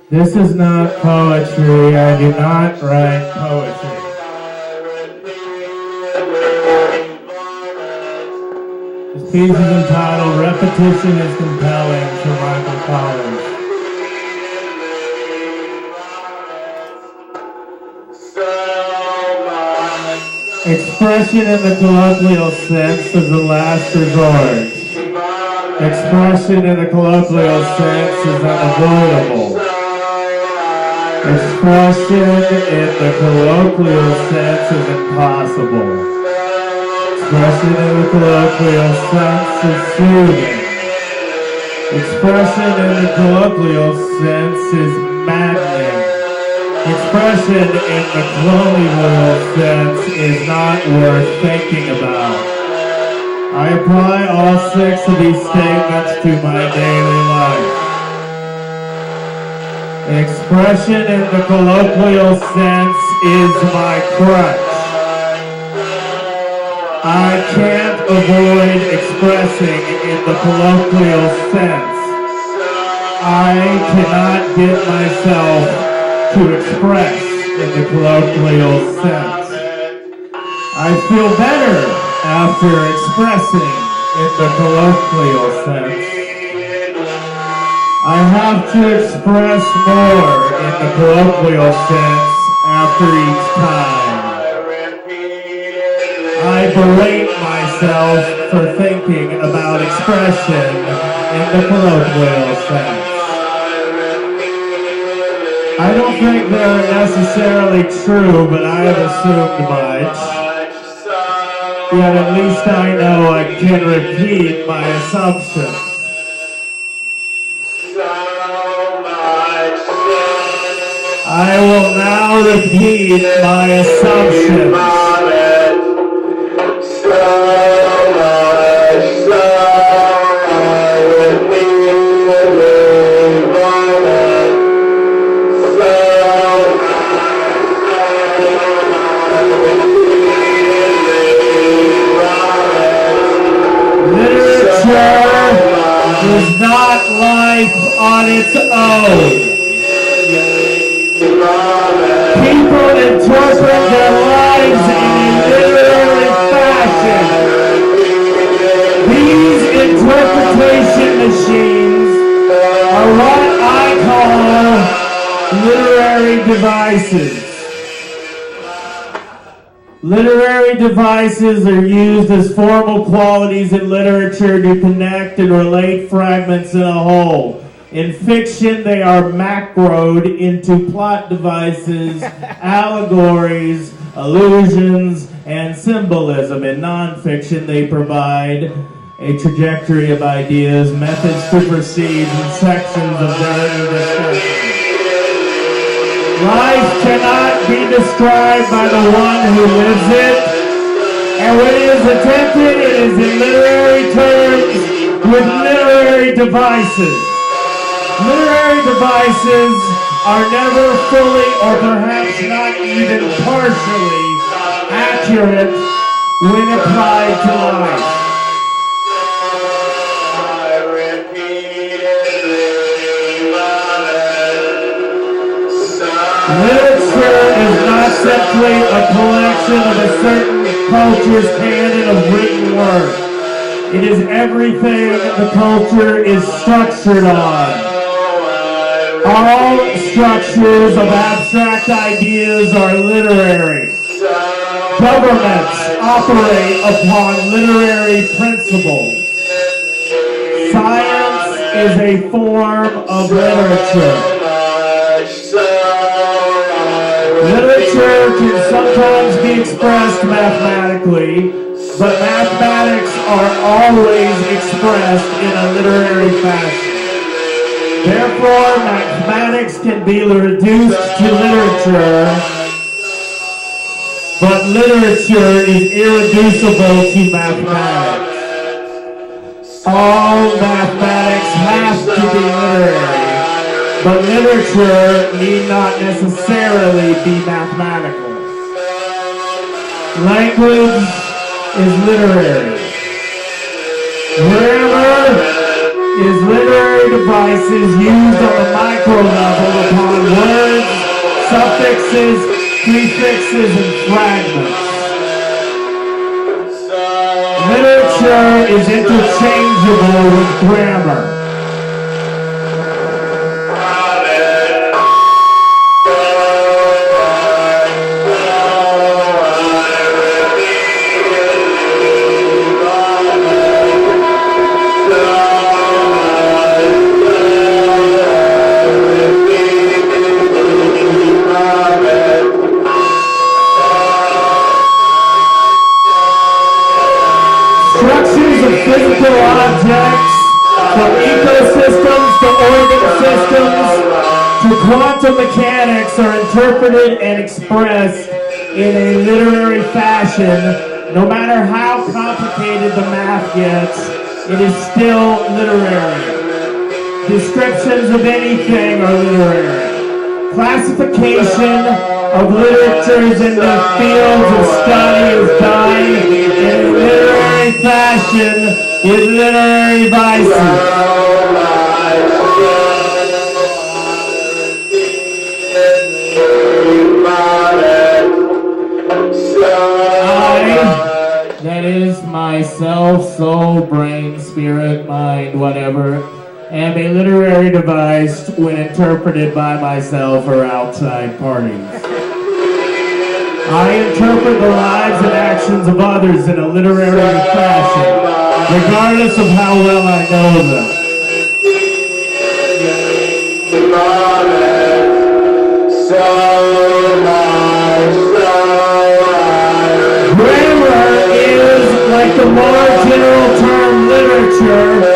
This is not poetry. I do not write poetry. This piece is entitled Repetition is Compelling for Michael Collins. Expression in the colloquial sense is the last resort. Expression in the colloquial sense is unavoidable. Expression in the colloquial sense is impossible. Expression in the colloquial sense is soothing. Expression in the colloquial sense is maddening. Expression in the colloquial sense is not worth thinking about. I apply all 6 of these statements to my daily life. Expression in the colloquial sense is my crutch. I can't avoid expressing in the colloquial sense. I cannot get myself to express in the colloquial sense. I feel better after expressing in the colloquial sense. I have to express more in the colloquial sense after each time. I berate myself for thinking about expression in the colloquial sense. I don't think they're necessarily true, but I have assumed much. Yet at least I know I can repeat my assumption. I will now repeat my assumptions. Is not life on its own. People interpret their lives in a literary fashion. These interpretation machines are what I call literary devices. Literary devices are used as formal qualities in literature to connect and relate fragments in a whole. In fiction, they are macroed into plot devices, allegories, allusions, and symbolism. In nonfiction, they provide a trajectory of ideas, methods to proceed, and sections of their discussion. Life cannot be described by the one who lives it, and when it is attempted, it is in literary terms with literary devices. Literary devices are never fully or perhaps not even partially accurate when applied to life. Literature is not simply a collection of a certain culture's canon of written work. It is everything the culture is structured on. All structures of abstract ideas are literary. Governments operate upon literary principles. Science is a form of literature. Literature can sometimes be expressed mathematically, but mathematics are always expressed in a literary fashion. Therefore, mathematics can be reduced to literature, but literature is irreducible to mathematics. All mathematics have to be literary. But literature need not necessarily be mathematical. Language is literary. Grammar is literary devices used on the micro level upon words, suffixes, prefixes, and fragments. Literature is interchangeable with grammar. Physical objects, from ecosystems to organ systems to quantum mechanics, are interpreted and expressed in a literary fashion. No matter how complicated the math gets, it is still literary. Descriptions of anything are literary. Classification of literatures into fields of study is done in a literary fashion with literary devices. That is myself, soul, brain, spirit, mind, whatever, am a literary device when interpreted by myself or outside parties. I interpret the lives and actions of others in a literary fashion, regardless of how well I know them. Grammar is like the more general term literature,